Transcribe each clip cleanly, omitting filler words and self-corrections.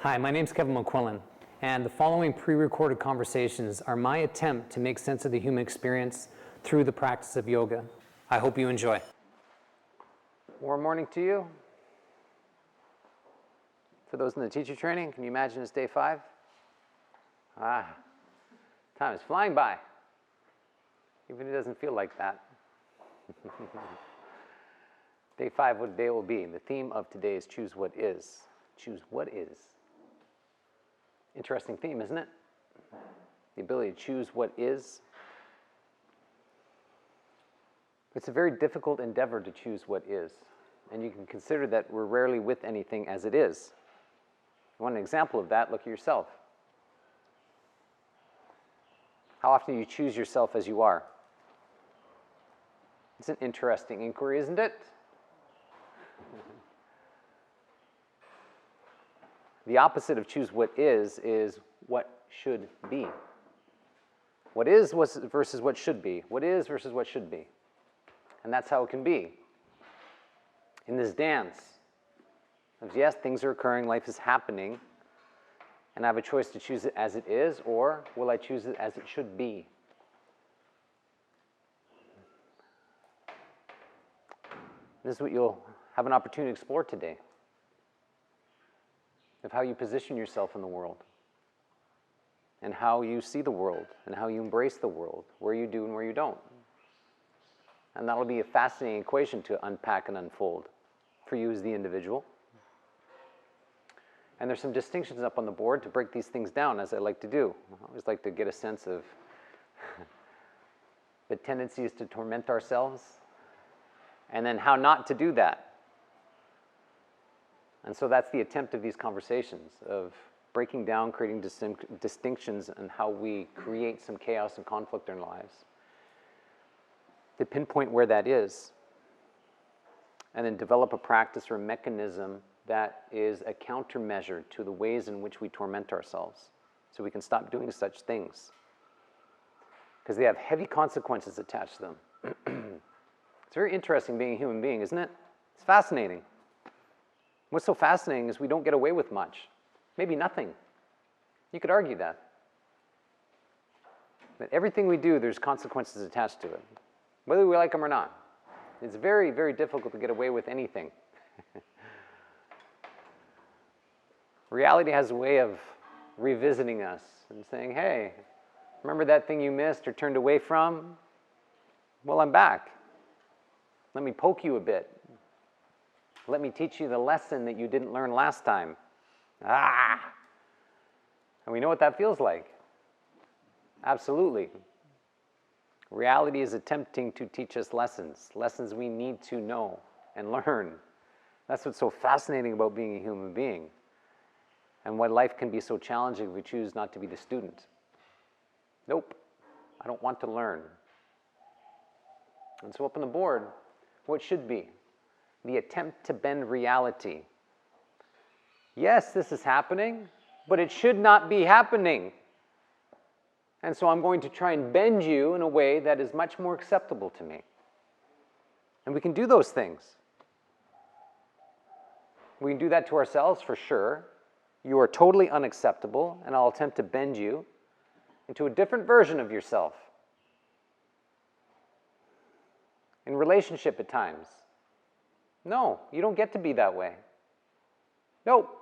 Hi, my name's Kevin McQuillan, and the following pre-recorded conversations are my attempt to make sense of the human experience through the practice of yoga. I hope you enjoy. Warm morning to you. For those in the teacher training, can you imagine it's day 5? Time is flying by, even if it doesn't feel like that. Day 5, what day it will be. The theme of today is choose what is. Choose what is. Interesting theme, isn't it? The ability to choose what is. It's a very difficult endeavor to choose what is. And you can consider that we're rarely with anything as it is. You want an example of that? Look at yourself. How often do you choose yourself as you are? It's an interesting inquiry, isn't it? The opposite of choose what is what should be. What is versus what should be. What is versus what should be. And that's how it can be. In this dance of yes, things are occurring, life is happening, and I have a choice to choose it as it is, or will I choose it as it should be? This is what you'll have an opportunity to explore today. Of how you position yourself in the world, and how you see the world, and how you embrace the world, where you do and where you don't. And that'll be a fascinating equation to unpack and unfold for you as the individual. And there's some distinctions up on the board to break these things down, as I like to do. I always like to get a sense of the tendencies to torment ourselves, and then how not to do that. And so that's the attempt of these conversations, of breaking down, creating distinctions, and how we create some chaos and conflict in our lives. To pinpoint where that is, and then develop a practice or a mechanism that is a countermeasure to the ways in which we torment ourselves, so we can stop doing such things. Because they have heavy consequences attached to them. It's very interesting being a human being, isn't it? It's fascinating. What's so fascinating is we don't get away with much. Maybe nothing. You could argue that. But everything we do, there's consequences attached to it, whether we like them or not. It's very, very difficult to get away with anything. Reality has a way of revisiting us and saying, hey, remember that thing you missed or turned away from? Well, I'm back. Let me poke you a bit. Let me teach you the lesson that you didn't learn last time. And we know what that feels like. Absolutely. Reality is attempting to teach us lessons we need to know and learn. That's what's so fascinating about being a human being, and why life can be so challenging if we choose not to be the student. Nope, I don't want to learn. And so up on the board, what should be? The attempt to bend reality. Yes, this is happening, but it should not be happening. And so I'm going to try and bend you in a way that is much more acceptable to me. And we can do those things. We can do that to ourselves for sure. You are totally unacceptable, and I'll attempt to bend you into a different version of yourself. In relationship at times. No, you don't get to be that way. Nope.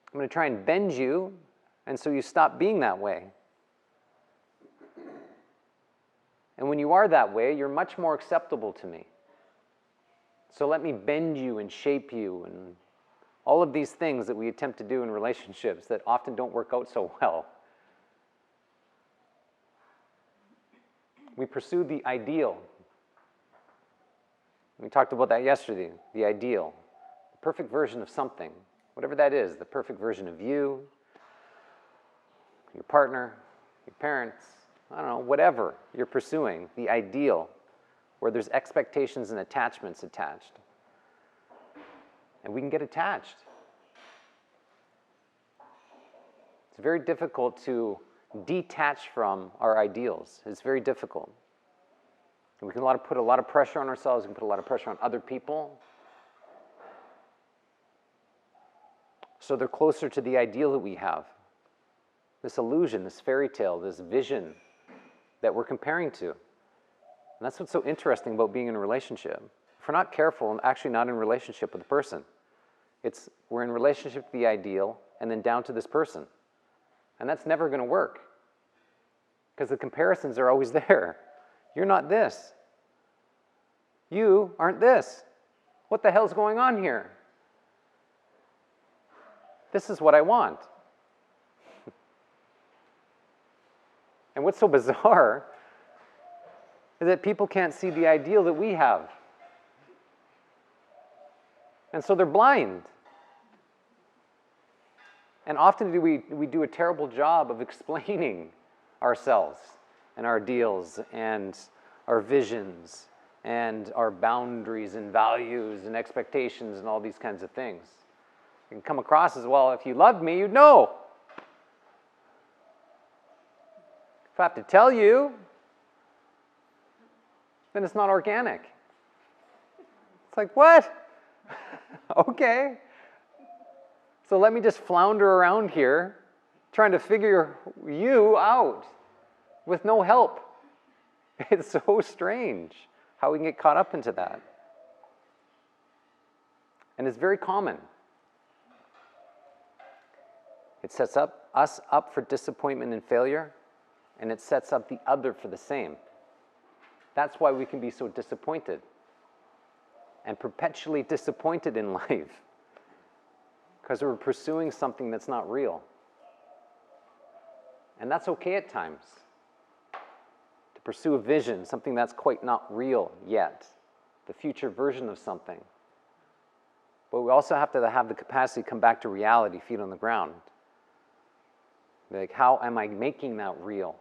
I'm going to try and bend you, and so you stop being that way. And when you are that way, you're much more acceptable to me. So let me bend you and shape you, and all of these things that we attempt to do in relationships that often don't work out so well. We pursue the ideal. We talked about that yesterday, the ideal, the perfect version of something, whatever that is, the perfect version of you, your partner, your parents, I don't know, whatever you're pursuing, the ideal, where there's expectations and attachments attached. And we can get attached. It's very difficult to detach from our ideals. It's very difficult. We can put a lot of pressure on ourselves. We can put a lot of pressure on other people. So they're closer to the ideal that we have. This illusion, this fairy tale, this vision that we're comparing to. And that's what's so interesting about being in a relationship. If we're not careful and actually not in a relationship with a person, we're in relationship with the ideal and then down to this person. And that's never going to work because the comparisons are always there. You're not this. You aren't this. What the hell's going on here? This is what I want. And what's so bizarre is that people can't see the ideal that we have. And so they're blind. And often we do a terrible job of explaining ourselves and our ideals and our visions and our boundaries and values and expectations and all these kinds of things. It can come across as, well, if you loved me, you'd know. If I have to tell you, then it's not organic. It's like, what? Okay. So let me just flounder around here trying to figure you out with no help. It's so strange how we can get caught up into that. And it's very common. It sets us up for disappointment and failure, and it sets up the other for the same. That's why we can be so disappointed and perpetually disappointed in life, because we're pursuing something that's not real. And that's okay at times, to pursue a vision, something that's quite not real yet, the future version of something. But we also have to have the capacity to come back to reality, feet on the ground. Like, how am I making that real?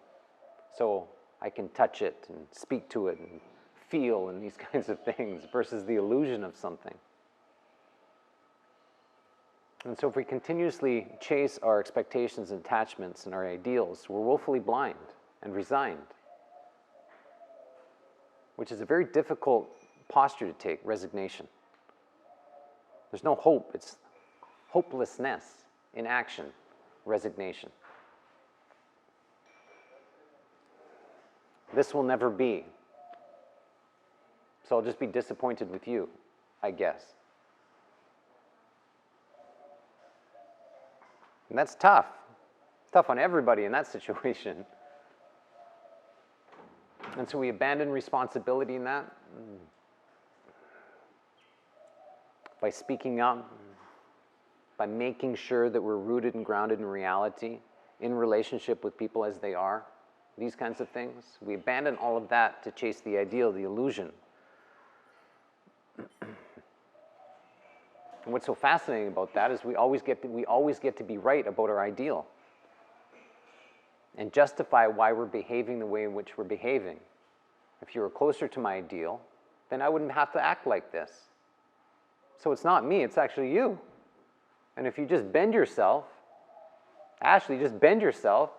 So I can touch it and speak to it and feel and these kinds of things versus the illusion of something. And so if we continuously chase our expectations and attachments and our ideals, we're woefully blind and resigned, which is a very difficult posture to take, resignation. There's no hope. It's hopelessness in action, resignation. This will never be. So I'll just be disappointed with you, I guess. And that's tough. It's tough on everybody in that situation. And so we abandon responsibility in that by speaking up, by making sure that we're rooted and grounded in reality, in relationship with people as they are, these kinds of things. We abandon all of that to chase the ideal, the illusion. And what's so fascinating about that is we always get to be right about our ideal and justify why we're behaving the way in which we're behaving. If you were closer to my ideal, then I wouldn't have to act like this. So it's not me, it's actually you. And if you just bend yourself, Ashley, just bend yourself,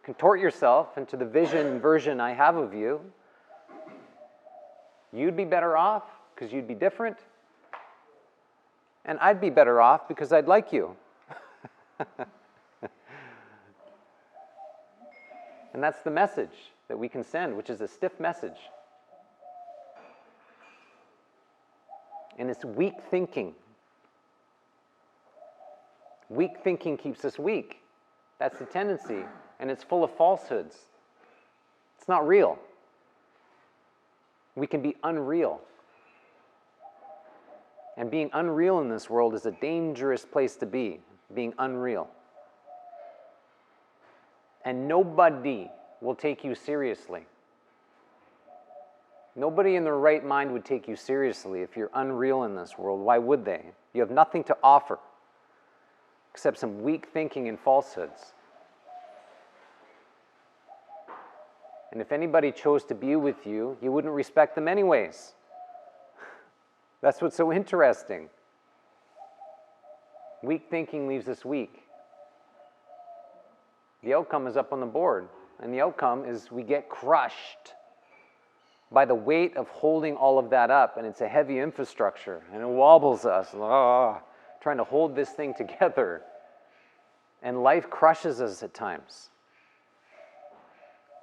contort yourself into the vision and version I have of you, you'd be better off because you'd be different. And I'd be better off because I'd like you. And that's the message that we can send, which is a stiff message. And it's weak thinking. Weak thinking keeps us weak. That's the tendency. And it's full of falsehoods. It's not real. We can be unreal. And being unreal in this world is a dangerous place to be, being unreal. And nobody will take you seriously. Nobody in their right mind would take you seriously if you're unreal in this world. Why would they? You have nothing to offer except some weak thinking and falsehoods. And if anybody chose to be with you, you wouldn't respect them anyways. That's what's so interesting. Weak thinking leaves us weak. The outcome is up on the board. And the outcome is we get crushed by the weight of holding all of that up. And it's a heavy infrastructure. And it wobbles us. trying to hold this thing together. And life crushes us at times.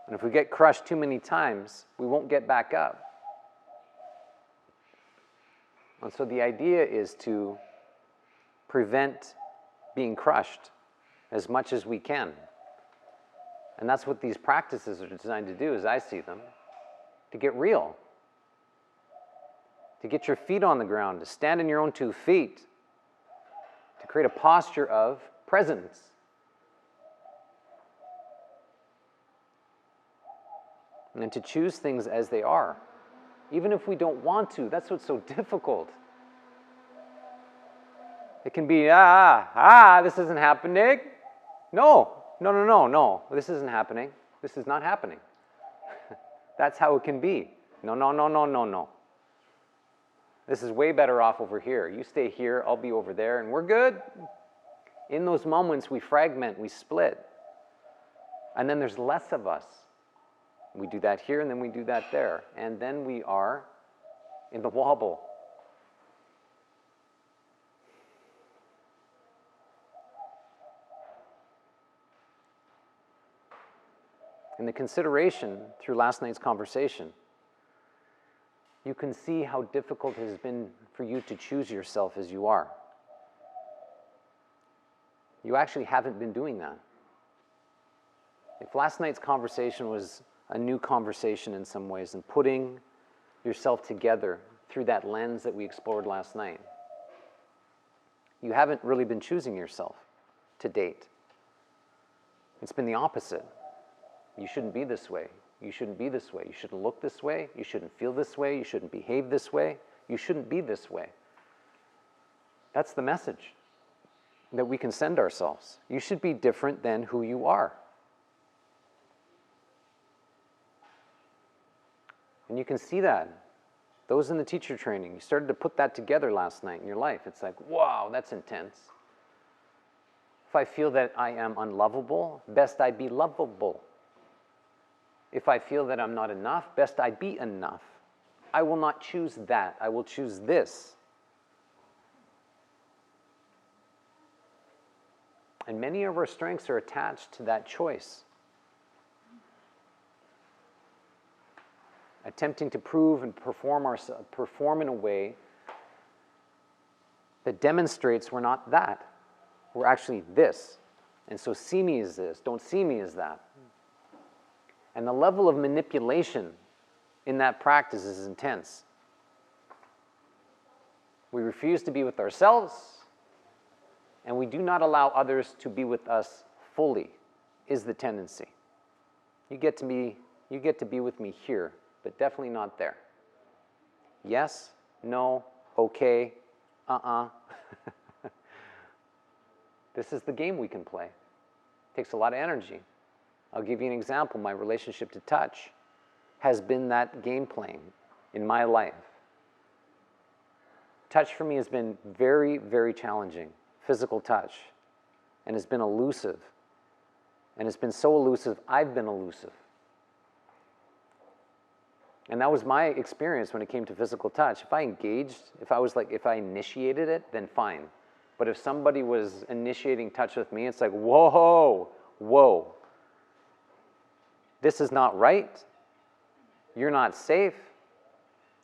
And if we get crushed too many times, we won't get back up. And so the idea is to prevent being crushed as much as we can. And that's what these practices are designed to do, as I see them, to get real, to get your feet on the ground, to stand on your own 2 feet, to create a posture of presence. And to choose things as they are, even if we don't want to. That's what's so difficult. It can be, this isn't happening. No, this isn't happening. This is not happening. That's how it can be. No. This is way better off over here. You stay here, I'll be over there, and we're good. In those moments, we fragment, we split. And then there's less of us. We do that here, and then we do that there. And then we are in the wobble. In the consideration through last night's conversation, you can see how difficult it has been for you to choose yourself as you are. You actually haven't been doing that. If last night's conversation was a new conversation in some ways and putting yourself together through that lens that we explored last night, you haven't really been choosing yourself to date. It's been the opposite. You shouldn't be this way. You shouldn't be this way. You shouldn't look this way. You shouldn't feel this way. You shouldn't behave this way. You shouldn't be this way. That's the message that we can send ourselves. You should be different than who you are. And you can see that. Those in the teacher training, you started to put that together last night in your life. It's like, wow, that's intense. If I feel that I am unlovable, best I be lovable. If I feel that I'm not enough, best I be enough. I will not choose that. I will choose this. And many of our strengths are attached to that choice. Attempting to prove and perform in a way that demonstrates we're not that. We're actually this. And so see me as this. Don't see me as that. And the level of manipulation in that practice is intense. We refuse to be with ourselves, and we do not allow others to be with us fully, is the tendency. You get to be with me here, but definitely not there. Yes, no, okay, This is the game we can play. It takes a lot of energy. I'll give you an example. My relationship to touch has been that game playing in my life. Touch for me has been very, very challenging, physical touch, and it's been elusive. And it's been so elusive, I've been elusive. And that was my experience when it came to physical touch. If I engaged, if I initiated it, then fine. But if somebody was initiating touch with me, it's like, whoa. This is not right. You're not safe.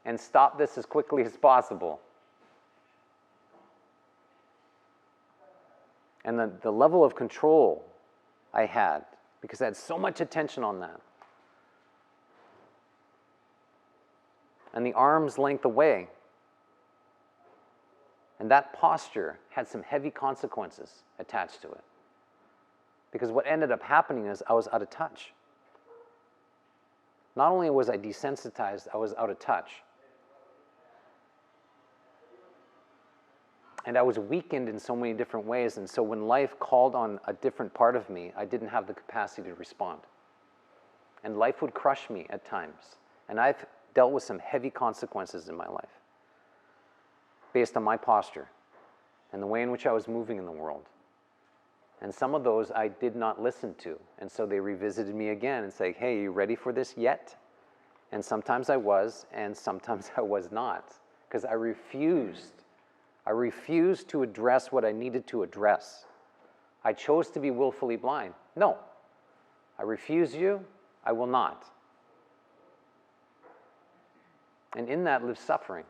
And stop this as quickly as possible. And the level of control I had, because I had so much attention on that. And the arm's length away. And that posture had some heavy consequences attached to it. Because what ended up happening is I was out of touch. Not only was I desensitized, I was out of touch. And I was weakened in so many different ways, and so when life called on a different part of me, I didn't have the capacity to respond. And life would crush me at times. And I've dealt with some heavy consequences in my life based on my posture and the way in which I was moving in the world. And some of those I did not listen to. And so they revisited me again and say, hey, are you ready for this yet? And sometimes I was, and sometimes I was not, because I refused I refused to address what I needed to address. I chose to be willfully blind. No, I refuse you, I will not. And in that lives suffering.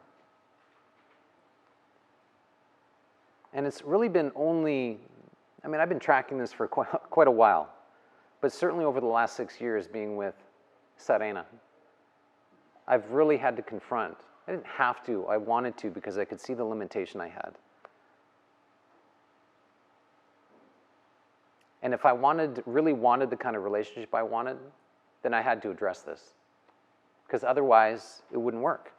And it's really been only, I've been tracking this for quite a while, but certainly over the last 6 years being with Serena, I've really had to confront. I didn't have to, I wanted to, because I could see the limitation I had. And if I really wanted the kind of relationship I wanted, then I had to address this. Because otherwise, it wouldn't work.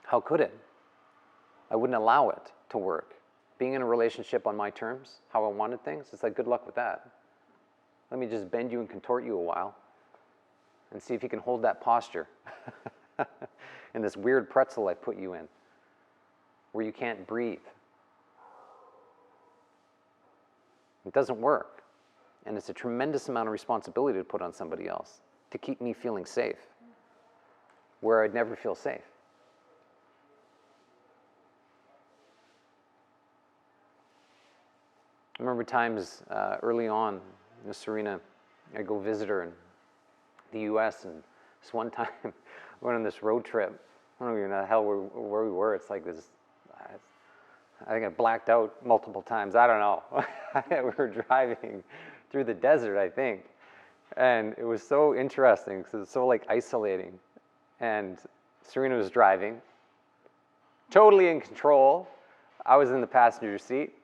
How could it? I wouldn't allow it to work. Being in a relationship on my terms, how I wanted things, it's like, good luck with that. Let me just bend you and contort you a while and see if you can hold that posture in this weird pretzel I put you in, where you can't breathe. It doesn't work. And it's a tremendous amount of responsibility to put on somebody else to keep me feeling safe, where I'd never feel safe. I remember times early on, Serena, I'd go visit her in the US, and this one time, we went on this road trip. I don't even know the hell where we were. It's like this, I think I blacked out multiple times. I don't know. We were driving through the desert, I think. And it was so interesting because it was so like isolating. And Serena was driving, totally in control. I was in the passenger seat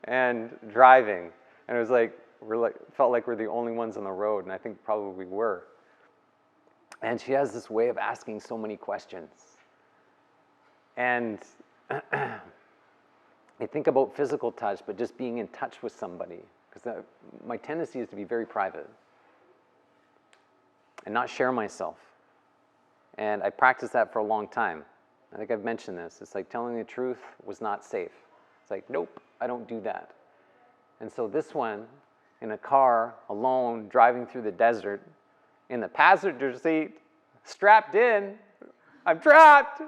and driving. And it was like, felt like we're the only ones on the road, and I think probably we were. And she has this way of asking so many questions. And I think about physical touch, but just being in touch with somebody. Because my tendency is to be very private and not share myself. And I practiced that for a long time. I think I've mentioned this. It's like telling the truth was not safe. It's like, nope, I don't do that. And so this one, in a car, alone, driving through the desert, in the passenger seat, strapped in, I'm trapped.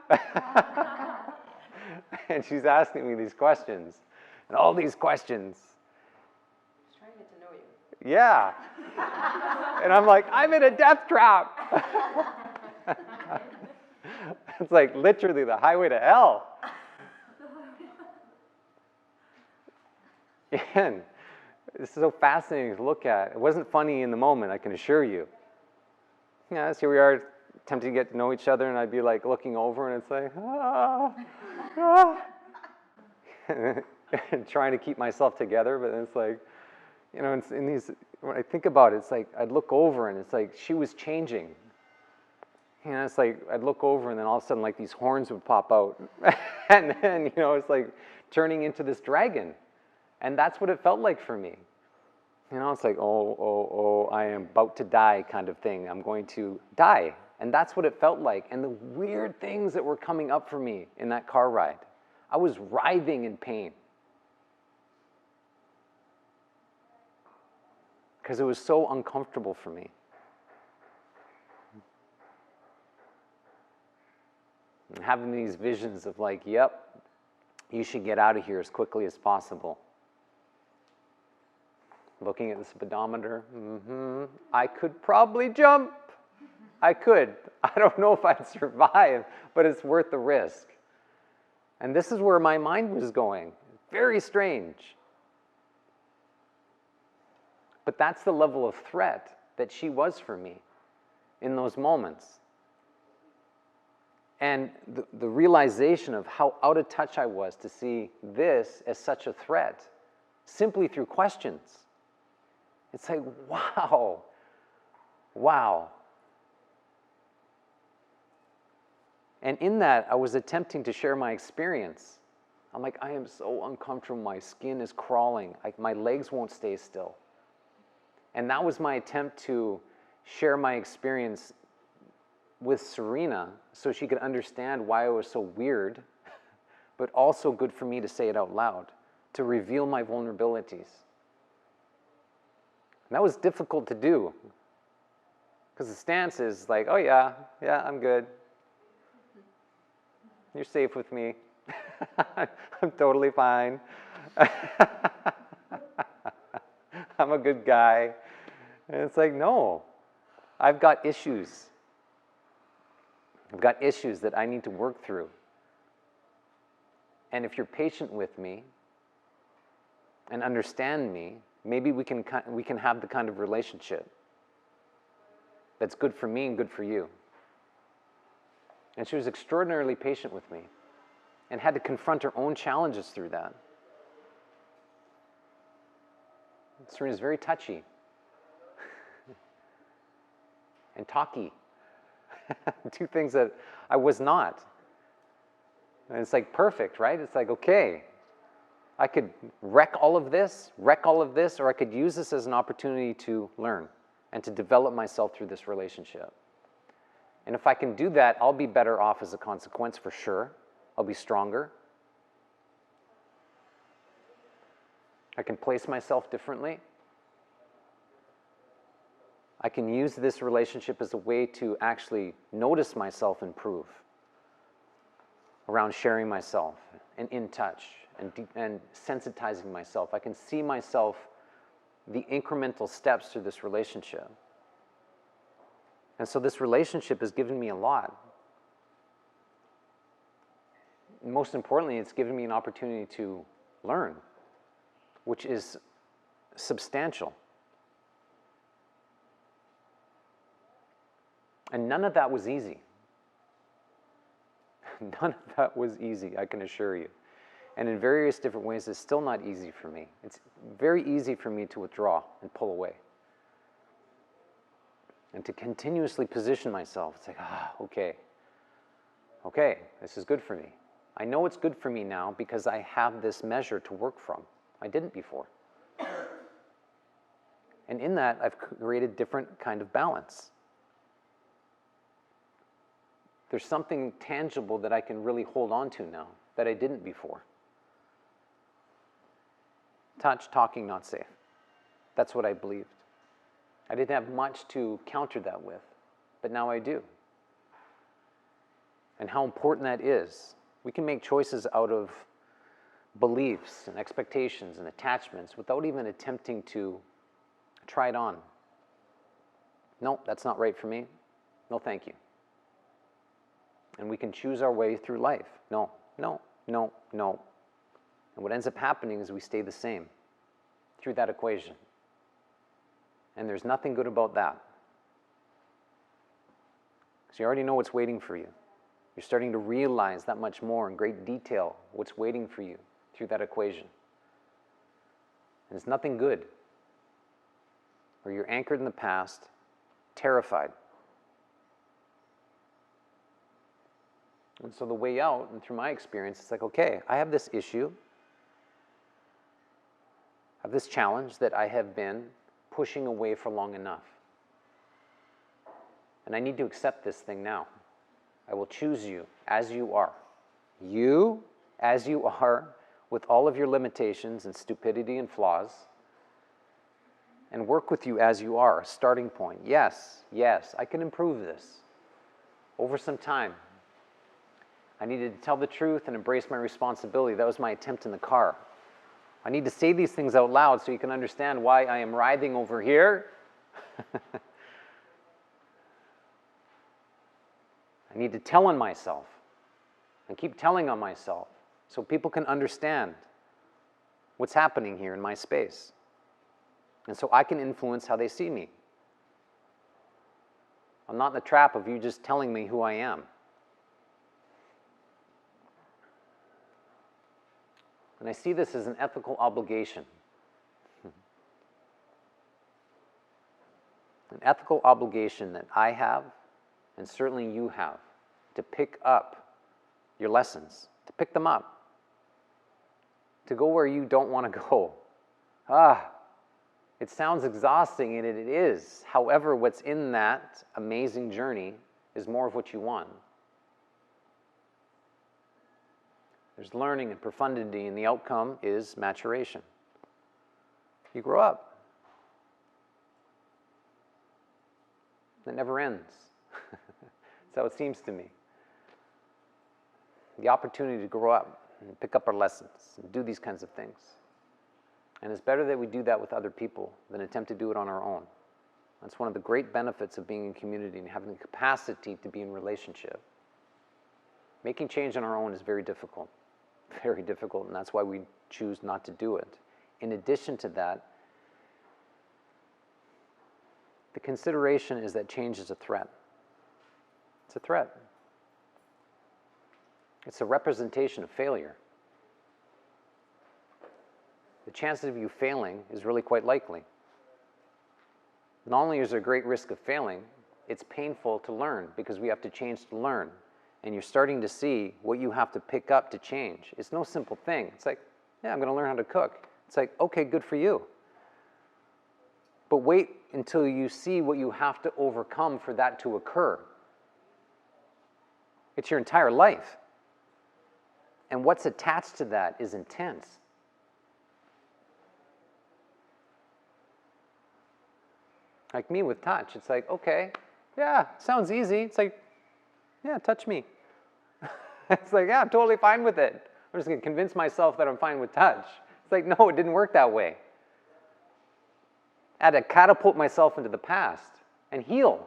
And she's asking me these questions, and all these questions. She's trying to get to know you. Yeah. And I'm like, I'm in a death trap. It's like literally the highway to hell. And this is so fascinating to look at. It wasn't funny in the moment, I can assure you. Yeah, so here we are attempting to get to know each other, and I'd be like looking over, and it's like, and trying to keep myself together, but it's like, you know, it's in these, when I think about it, it's like I'd look over, and it's like she was changing. You know, it's like I'd look over, and then all of a sudden, like these horns would pop out, and then, you know, it's like turning into this dragon. And that's what it felt like for me. You know, it's like, oh, I am about to die kind of thing. I'm going to die. And that's what it felt like. And the weird things that were coming up for me in that car ride. I was writhing in pain. Because it was so uncomfortable for me. And having these visions of like, yep, you should get out of here as quickly as possible. Looking at the speedometer, I could probably jump. I could. I don't know if I'd survive, but it's worth the risk. And this is where my mind was going. Very strange. But that's the level of threat that she was for me in those moments. And the realization of how out of touch I was to see this as such a threat, simply through questions. It's like, wow. And in that, I was attempting to share my experience. I'm like, I am so uncomfortable. My skin is crawling. My legs won't stay still. And that was my attempt to share my experience with Serena so she could understand why it was so weird, but also good for me to say it out loud, to reveal my vulnerabilities. And that was difficult to do, because the stance is like, oh yeah, I'm good. You're safe with me. I'm totally fine. I'm a good guy. And it's like, no, I've got issues. I've got issues that I need to work through. And if you're patient with me and understand me, maybe we can have the kind of relationship that's good for me and good for you. And she was extraordinarily patient with me and had to confront her own challenges through that. Serena's very touchy and talky. Two things that I was not. And it's like perfect, right? It's like, okay, I could wreck all of this, or I could use this as an opportunity to learn and to develop myself through this relationship. And if I can do that, I'll be better off as a consequence for sure. I'll be stronger. I can place myself differently. I can use this relationship as a way to actually notice myself improve around sharing myself and in touch and sensitizing myself. I can see myself, the incremental steps through this relationship. And so this relationship has given me a lot. Most importantly, it's given me an opportunity to learn, which is substantial. And none of that was easy. None of that was easy, I can assure you. And in various different ways, it's still not easy for me. It's very easy for me to withdraw and pull away. And to continuously position myself. It's like, okay, this is good for me. I know it's good for me now because I have this measure to work from. I didn't before. And in that, I've created different kind of balance. There's something tangible that I can really hold on to now that I didn't before. Touch, talking, not safe. That's what I believed. I didn't have much to counter that with, but now I do. And how important that is. We can make choices out of beliefs and expectations and attachments without even attempting to try it on. No, that's not right for me. No, thank you. And we can choose our way through life. No, no, no, no. And what ends up happening is we stay the same through that equation. And there's nothing good about that. Because you already know what's waiting for you. You're starting to realize that much more in great detail what's waiting for you through that equation. And it's nothing good. Or you're anchored in the past, terrified. And so the way out, and through my experience, it's like, okay, I have this issue. I have this challenge that I have been pushing away for long enough. And I need to accept this thing now. I will choose you as you are. You as you are, with all of your limitations and stupidity and flaws, and work with you as you are, starting point. Yes, yes, I can improve this over some time. I needed to tell the truth and embrace my responsibility. That was my attempt in the car. I need to say these things out loud so you can understand why I am writhing over here. I need to tell on myself and keep telling on myself so people can understand what's happening here in my space. And so I can influence how they see me. I'm not in the trap of you just telling me who I am. And I see this as an ethical obligation. An ethical obligation that I have, and certainly you have, to pick up your lessons, to pick them up, to go where you don't want to go. It sounds exhausting, and it is. However, what's in that amazing journey is more of what you want. There's learning and profundity, and the outcome is maturation. You grow up. It never ends. That's how it seems to me. the opportunity to grow up and pick up our lessons and do these kinds of things. And it's better that we do that with other people than attempt to do it on our own. That's one of the great benefits of being in community and having the capacity to be in relationship. Making change on our own is very difficult, and that's why we choose not to do it. In addition to that, the consideration is that change is a threat. It's a threat. It's a representation of failure. The chances of you failing is really quite likely. Not only is there a great risk of failing, it's painful to learn because we have to change to learn. And you're starting to see what you have to pick up to change. It's no simple thing. It's like, yeah, I'm going to learn how to cook. It's like, okay, good for you. But wait until you see what you have to overcome for that to occur. It's your entire life. And what's attached to that is intense. Like me with touch, it's like, okay, yeah, sounds easy. It's like, yeah, touch me. It's like, yeah, I'm totally fine with it. I'm just going to convince myself that I'm fine with touch. It's like, no, it didn't work that way. I had to catapult myself into the past and heal.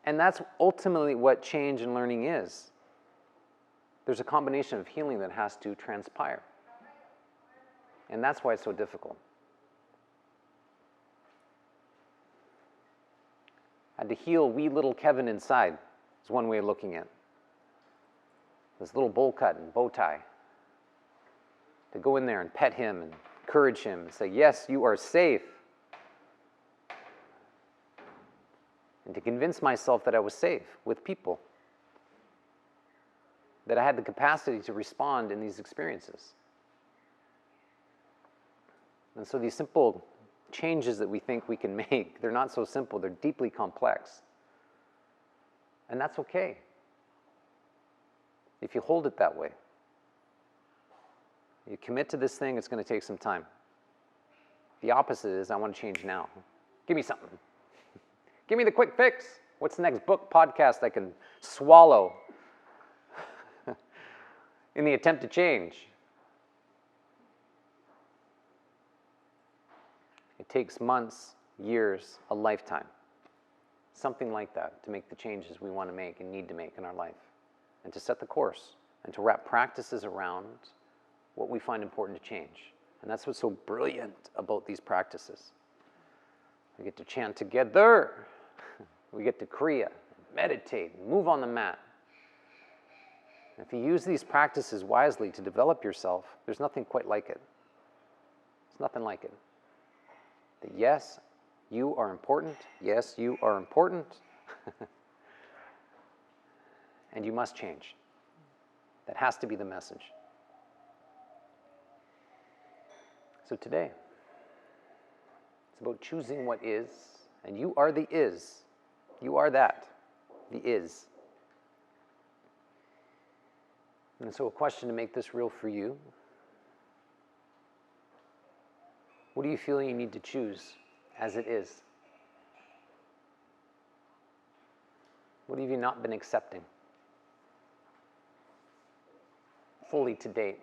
And that's ultimately what change and learning is. There's a combination of healing that has to transpire. And that's why it's so difficult. I had to heal wee little Kevin inside, is one way of looking at it. This little bowl cut and bow tie. To go in there and pet him and encourage him and say, yes, you are safe. And to convince myself that I was safe with people. That I had the capacity to respond in these experiences. And so these simple changes that we think we can make, they're not so simple, they're deeply complex. And that's okay. If you hold it that way. You commit to this thing, it's going to take some time. The opposite is, I want to change now. Give me something. Give me the quick fix. What's the next book, podcast I can swallow in the attempt to change? It takes months, years, a lifetime. Something like that to make the changes we want to make and need to make in our life. And to set the course and to wrap practices around what we find important to change. And that's what's so brilliant about these practices. We get to chant together. We get to kriya, meditate, move on the mat. If you use these practices wisely to develop yourself, there's nothing quite like it. There's nothing like it. That yes, you are important. Yes, you are important. And you must change. That has to be the message. So today, it's about choosing what is, and you are the is. You are that, the is. And so a question to make this real for you. What do you feel you need to choose as it is? What have you not been accepting fully to date?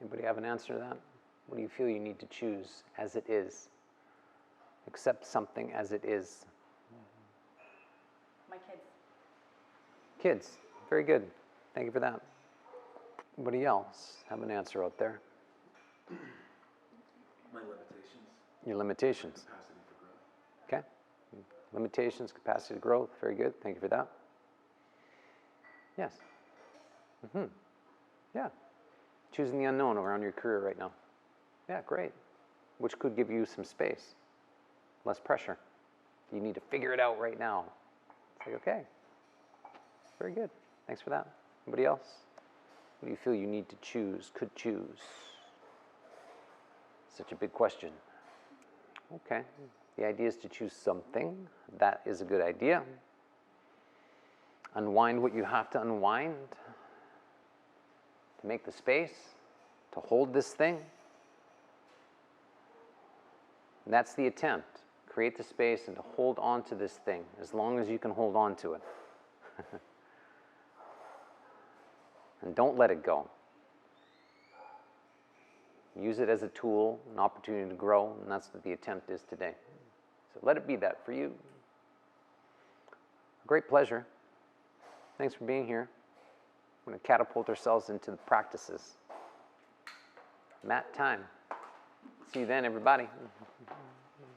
Anybody have an answer to that? What do you feel you need to choose as it is? Accept something as it is. My kids. Kids. Very good. Thank you for that. Anybody else have an answer out there? My limitations. Your limitations. Capacity for growth. Okay. Limitations, capacity to growth. Very good. Thank you for that. Yes. Mm-hmm. Yeah. Choosing the unknown around your career right now. Yeah, great. Which could give you some space, less pressure. You need to figure it out right now. It's like, okay. Very good. Thanks for that. Anybody else? What do you feel you need to choose, could choose? Such a big question. Okay. The idea is to choose something. That is a good idea. Unwind what you have to unwind to make the space, to hold this thing. And that's the attempt. create the space and to hold on to this thing as long as you can hold on to it. And don't let it go. Use it as a tool, an opportunity to grow, and that's what the attempt is today. So let it be that for you. A great pleasure. Thanks for being here. We're going to catapult ourselves into the practices. Mat time. See you then, everybody.